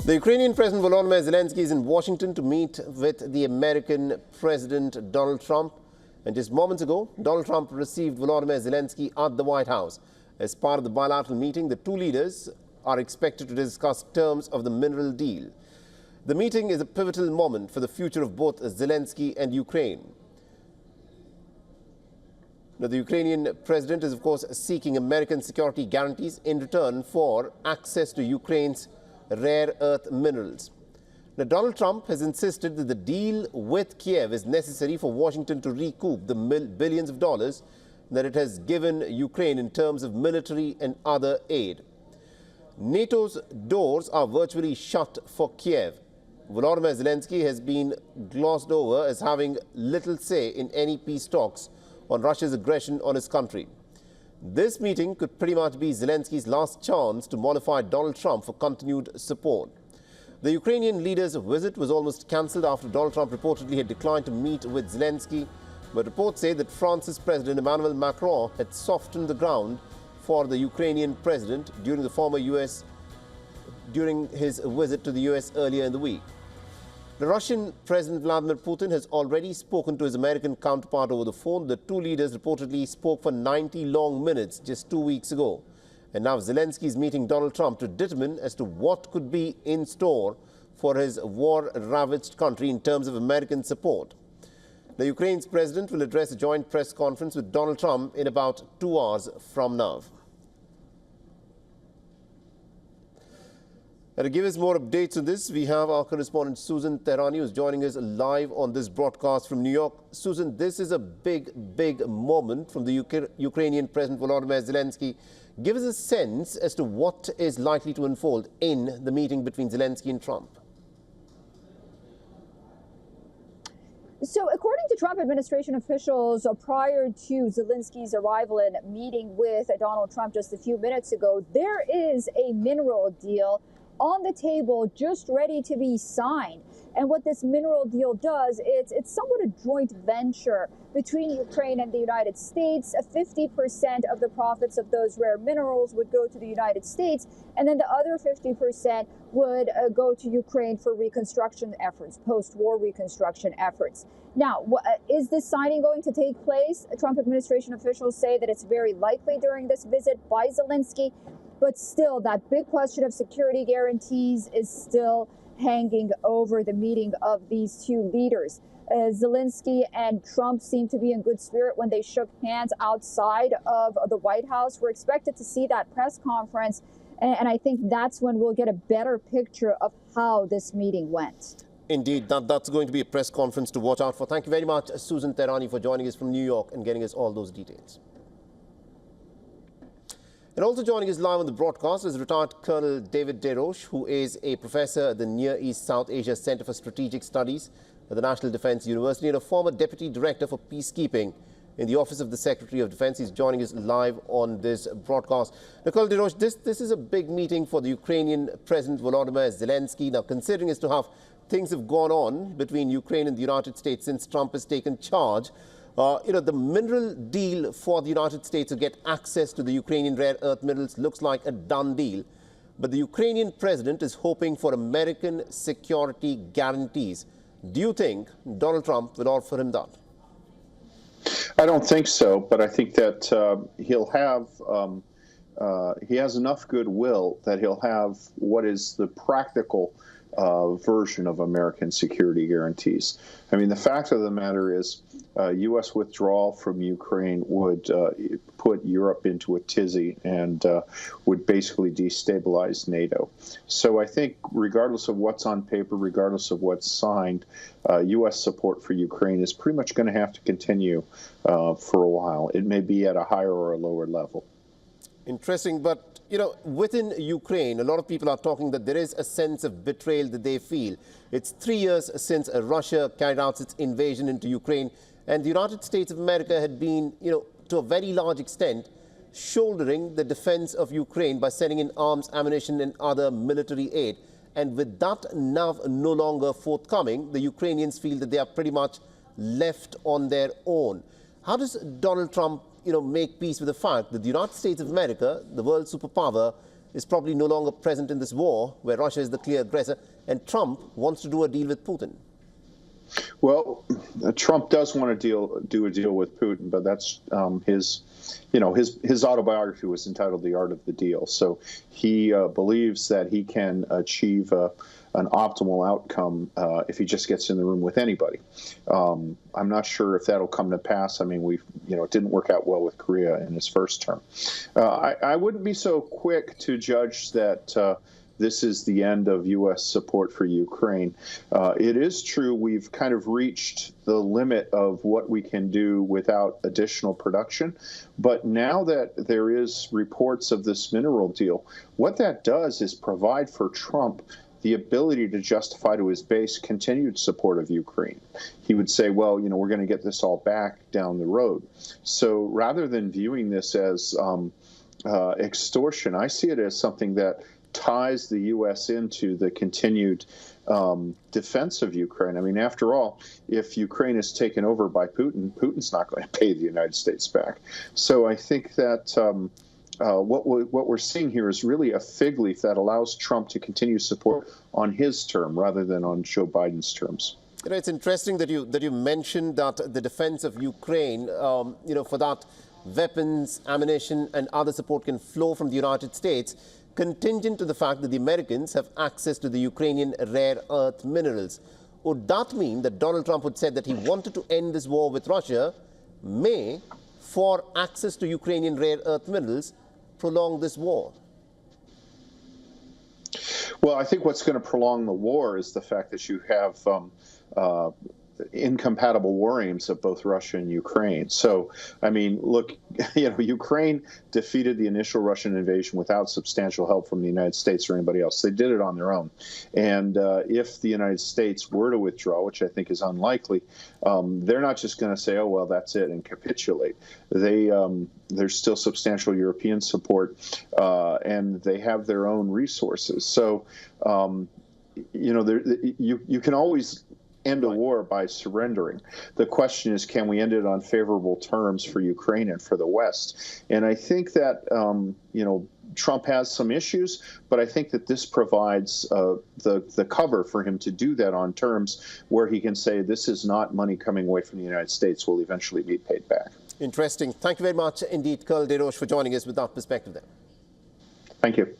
The Ukrainian President Volodymyr Zelensky is in Washington to meet with the American President Donald Trump. And just moments ago, Donald Trump received Volodymyr Zelensky at the White House. As part of the bilateral meeting, the two leaders are expected to discuss terms of the mineral deal. The meeting is a pivotal moment for the future of both Zelensky and Ukraine. Now, the Ukrainian president is, of course, seeking American security guarantees in return for access to Ukraine's rare earth minerals. Now, Donald Trump has insisted that the deal with Kiev is necessary for Washington to recoup the billions of dollars that it has given Ukraine in terms of military and other aid. NATO's doors are virtually shut for Kiev. Volodymyr Zelensky has been glossed over as having little say in any peace talks on Russia's aggression on his country. This meeting could pretty much be Zelensky's last chance to mollify Donald Trump for continued support. The Ukrainian leader's visit was almost cancelled after Donald Trump reportedly had declined to meet with Zelensky, but reports say that France's President Emmanuel Macron had softened the ground for the Ukrainian president during his visit to the US earlier in the week. The Russian President Vladimir Putin has already spoken to his American counterpart over the phone. The two leaders reportedly spoke for 90 long minutes just 2 weeks ago. And now Zelensky is meeting Donald Trump to determine as to what could be in store for his war-ravaged country in terms of American support. The Ukraine's president will address a joint press conference with Donald Trump in about 2 hours from now. And to give us more updates on this, we have our correspondent Susan Tehrani, who's joining us live on this broadcast from New York. Susan, this is a big moment from the Ukrainian President Volodymyr Zelensky. Give us a sense as to what is likely to unfold in the meeting between Zelensky and Trump. So, according to Trump administration officials, prior to Zelensky's arrival and meeting with Donald Trump just a few minutes ago, there is a mineral deal on the table, just ready to be signed. And what this mineral deal does, it's somewhat a joint venture between Ukraine and the United States. 50% of the profits of those rare minerals would go to the United States, and then the other 50% would go to Ukraine for reconstruction efforts, post-war reconstruction efforts. Now, is this signing going to take place? Trump administration officials say that it's very likely during this visit by Zelensky. But still, that big question of security guarantees is still hanging over the meeting of these two leaders. Zelensky and Trump seemed to be in good spirit when they shook hands outside of the White House. We're expected to see that press conference, and I think that's when we'll get a better picture of how this meeting went. Indeed, that's going to be a press conference to watch out for. Thank you very much, Susan Tehrani, for joining us from New York and getting us all those details. And also joining us live on the broadcast is retired Colonel David Desroches, who is a professor at the Near East South Asia Center for Strategic Studies at the National Defense University and a former Deputy Director for Peacekeeping in the Office of the Secretary of Defense. He's joining us live on this broadcast. Now, Colonel Desroches, this is a big meeting for the Ukrainian President Volodymyr Zelensky. Now, considering as to how things have gone on between Ukraine and the United States since Trump has taken charge, the mineral deal for the United States to get access to the Ukrainian rare earth minerals looks like a done deal. But the Ukrainian president is hoping for American security guarantees. Do you think Donald Trump will offer him that? I don't think so, but I think that he has enough goodwill that he'll have what is the practical version of American security guarantees. I mean, the fact of the matter is U.S. withdrawal from Ukraine would put Europe into a tizzy and would basically destabilize NATO. So I think regardless of what's on paper, regardless of what's signed, U.S. support for Ukraine is pretty much going to have to continue for a while. It may be at a higher or a lower level. Interesting, but within Ukraine, a lot of people are talking that there is a sense of betrayal that they feel. It's 3 years since Russia carried out its invasion into Ukraine, and the United States of America had been, to a very large extent, shouldering the defense of Ukraine by sending in arms, ammunition, and other military aid. And with that now no longer forthcoming, the Ukrainians feel that they are pretty much left on their own. How does Donald Trump make peace with the fact that the United States of America, the world superpower, is probably no longer present in this war, where Russia is the clear aggressor, and Trump wants to do a deal with Putin? Well, Trump does want to do a deal with Putin, but that's his autobiography was entitled "The Art of the Deal." So he believes that he can achieve an optimal outcome if he just gets in the room with anybody. I'm not sure if that'll come to pass. I mean, it didn't work out well with Korea in his first term. I wouldn't be so quick to judge that this is the end of U.S. support for Ukraine. It is true we've kind of reached the limit of what we can do without additional production. But now that there is reports of this mineral deal, what that does is provide for Trump the ability to justify to his base continued support of Ukraine. He would say, well, we're going to get this all back down the road. So rather than viewing this as extortion, I see it as something that ties the U.S. into the continued defense of Ukraine. I mean, after all, if Ukraine is taken over by Putin, Putin's not going to pay the United States back. So I think that what we're seeing here is really a fig leaf that allows Trump to continue support on his term rather than on Joe Biden's terms. It's interesting that you mentioned that the defense of Ukraine, for that weapons, ammunition, and other support can flow from the United States, contingent to the fact that the Americans have access to the Ukrainian rare earth minerals. Would that mean that Donald Trump would say that he wanted to end this war with Russia may, for access to Ukrainian rare earth minerals, prolong this war? Well, I think what's going to prolong the war is the fact that you have incompatible war aims of both Russia and Ukraine. So, I mean, look, Ukraine defeated the initial Russian invasion without substantial help from the United States or anybody else. They did it on their own. And if the United States were to withdraw, which I think is unlikely, they're not just going to say, oh, well, that's it, and capitulate. There's still substantial European support, and they have their own resources. So, you can always end a war by surrendering. The question is, can we end it on favorable terms for Ukraine and for the West? And I think that, Trump has some issues, but I think that this provides the cover for him to do that on terms where he can say this is not money coming away from the United States, will eventually be paid back. Interesting. Thank you very much indeed, Colonel Desroches, for joining us with that perspective there. Thank you.